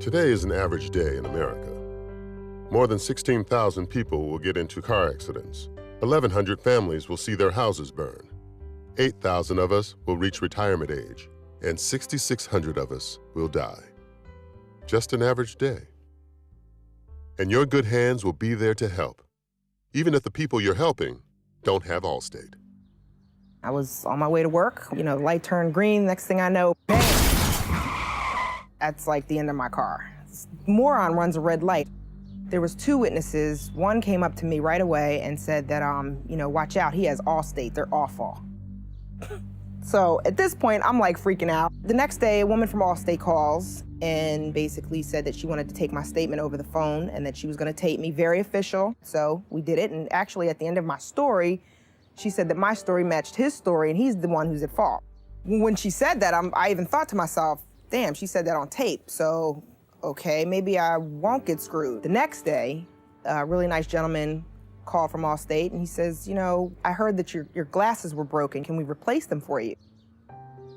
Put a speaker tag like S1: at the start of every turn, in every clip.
S1: Today is an average day in America. More than 16,000 people will get into car accidents. 1,100 families will see their houses burn. 8,000 of us will reach retirement age, and 6,600 of us will die. Just an average day. And your good hands will be there to help, even if the people you're helping don't have Allstate.
S2: I was on my way to work, light turned green, next thing I know, bang! That's like the end of my car. This moron runs a red light. There was 2 witnesses. One came up to me right away and said that, watch out, he has Allstate, they're awful. So at this point, I'm like freaking out. The next day, a woman from Allstate calls and basically said that she wanted to take my statement over the phone and that she was gonna tape me, very official. So we did it, and actually at the end of my story, she said that my story matched his story and he's the one who's at fault. When she said that, I even thought to myself, damn, she said that on tape, so okay, maybe I won't get screwed. The next day, a really nice gentleman called from Allstate and he says, I heard that your glasses were broken. Can we replace them for you?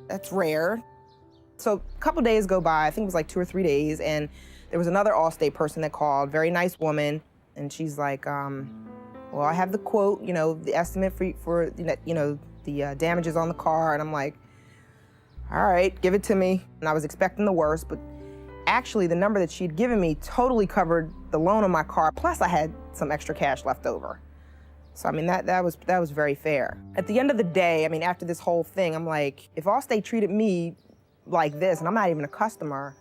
S2: That's rare. So a couple days go by, I think it was like 2 or 3 days, and there was another Allstate person that called, very nice woman, and she's like, well, I have the quote, the estimate for the damages on the car, and I'm like, all right, give it to me. And I was expecting the worst, but actually the number that she'd given me totally covered the loan on my car, plus I had some extra cash left over. So, that was very fair. At the end of the day, after this whole thing, I'm like, if Allstate treated me like this, and I'm not even a customer,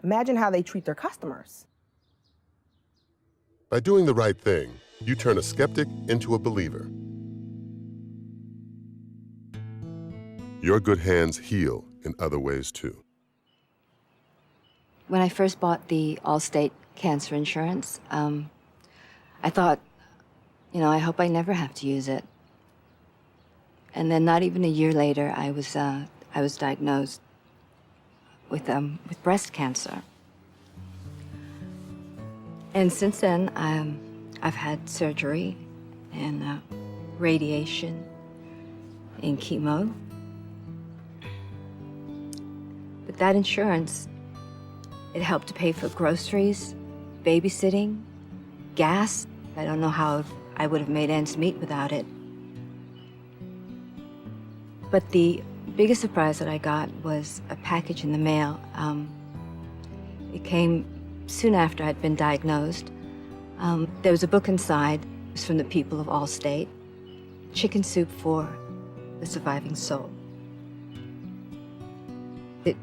S2: imagine how they treat their customers.
S1: By doing the right thing, you turn a skeptic into a believer. Your good hands heal in other ways, too.
S3: When I first bought the Allstate cancer insurance, I thought, I hope I never have to use it. And then not even a year later, I was diagnosed with breast cancer. And since then, I've had surgery and radiation and chemo. But that insurance, it helped to pay for groceries, babysitting, gas. I don't know how I would have made ends meet without it. But the biggest surprise that I got was a package in the mail. It came soon after I'd been diagnosed. There was a book inside. It was from the people of Allstate, Chicken Soup for the Surviving Soul. It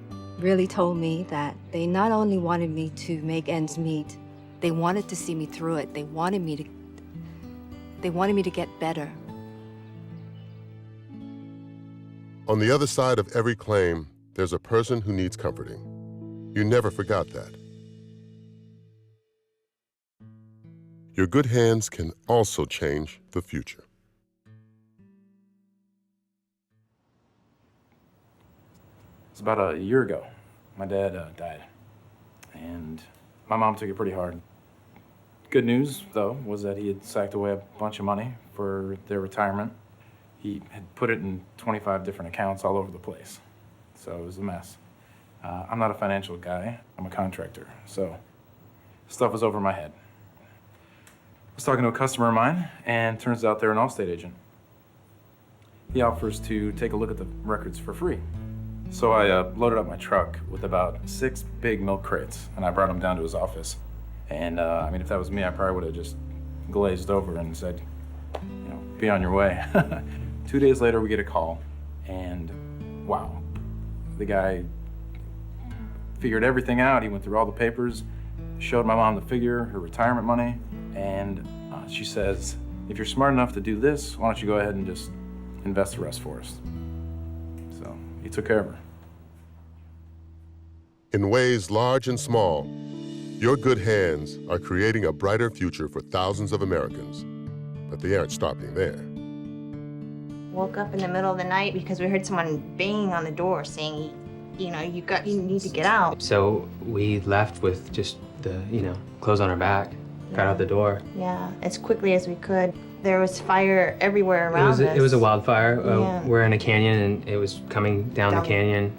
S3: really told me that they not only wanted me to make ends meet, they wanted to see me through it. They wanted me to get better.
S1: On the other side of every claim, there's a person who needs comforting. You never forgot that. Your good hands can also change the future.
S4: It's about a year ago. My dad died, and my mom took it pretty hard. Good news, though, was that he had sacked away a bunch of money for their retirement. He had put it in 25 different accounts all over the place, so it was a mess. I'm not a financial guy, I'm a contractor, so stuff was over my head. I was talking to a customer of mine, and turns out they're an Allstate agent. He offers to take a look at the records for free. So I loaded up my truck with about 6 big milk crates, and I brought them down to his office. And if that was me, I probably would have just glazed over and said, be on your way. 2 days later, we get a call, and wow, the guy figured everything out. He went through all the papers, showed my mom the figure, her retirement money, and she says, if you're smart enough to do this, why don't you go ahead and just invest the rest for us? So he took care of her.
S1: In ways large and small, your good hands are creating a brighter future for thousands of Americans. But they aren't stopping there.
S5: Woke up in the middle of the night because we heard someone banging on the door saying, you need to get out.
S6: So we left with just the, clothes on our back, got out the door.
S5: Yeah, as quickly as we could. There was fire everywhere around us.
S6: It was a wildfire.
S5: Yeah.
S6: We're in a canyon, and it was coming down the canyon.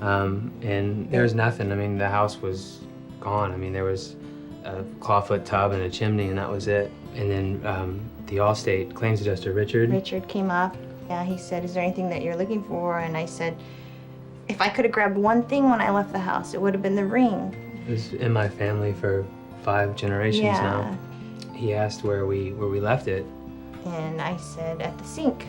S6: And there was nothing. I mean, the house was gone. I mean, there was a clawfoot tub and a chimney, and that was it. And then the Allstate claims adjuster, Richard.
S5: Richard came up. Yeah, he said, "Is there anything that you're looking for?" And I said, if I could have grabbed one thing when I left the house, it would have been the ring.
S6: It was in my family for 5 generations now. He asked where we left it.
S5: And I said, at the sink.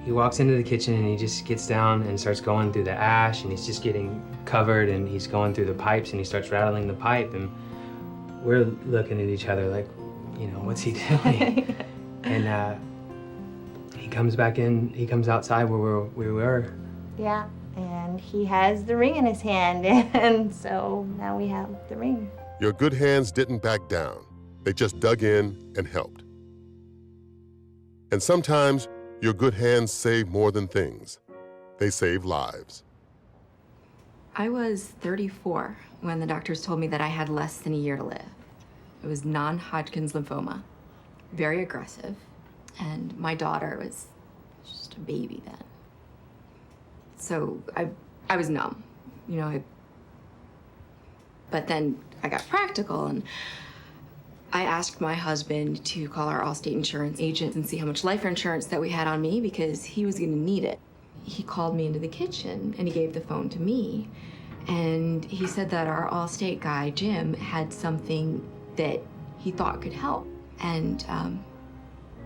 S6: He walks into the kitchen and he just gets down and starts going through the ash, and he's just getting covered, and he's going through the pipes, and he starts rattling the pipe, and we're looking at each other like, you know, what's he doing? And he comes back in, he comes outside where we were.
S5: Yeah, and he has the ring in his hand, and so now we have the ring.
S1: Your good hands didn't back down. They just dug in and helped. And sometimes your good hands save more than things. They save lives.
S7: I was 34 when the doctors told me that I had less than a year to live. It was non-Hodgkin's lymphoma, very aggressive, and my daughter was just a baby then. So I was numb, you know. But then I got practical, and I asked my husband to call our Allstate insurance agent and see how much life insurance that we had on me, because he was gonna need it. He called me into the kitchen and he gave the phone to me. And he said that our Allstate guy, Jim, had something that he thought could help. And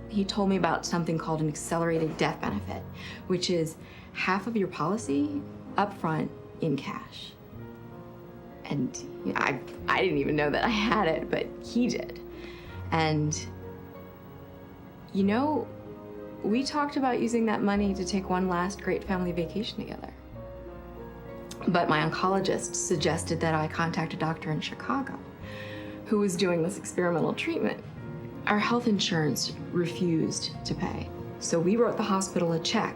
S7: he told me about something called an accelerated death benefit, which is half of your policy upfront in cash. And you know, I didn't even know that I had it, but he did. And you know, we talked about using that money to take one last great family vacation together. But my oncologist suggested that I contact a doctor in Chicago who was doing this experimental treatment. Our health insurance refused to pay. So we wrote the hospital a check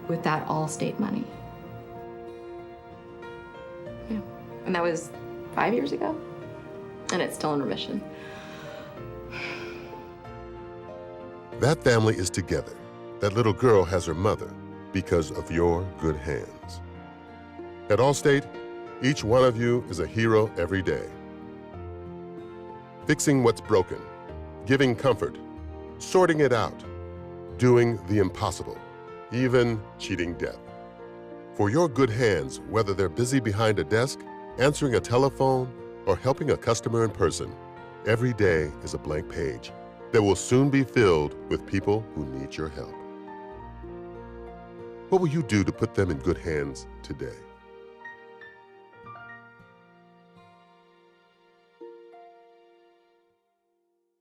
S7: with that Allstate money. Yeah. And that was 5 years ago, and it's still in remission.
S1: That family is together. That little girl has her mother because of your good hands. At Allstate, each one of you is a hero every day. Fixing what's broken, giving comfort, sorting it out, doing the impossible, even cheating death. For your good hands, whether they're busy behind a desk, answering a telephone, or helping a customer in person, every day is a blank page that will soon be filled with people who need your help. What will you do to put them in good hands today?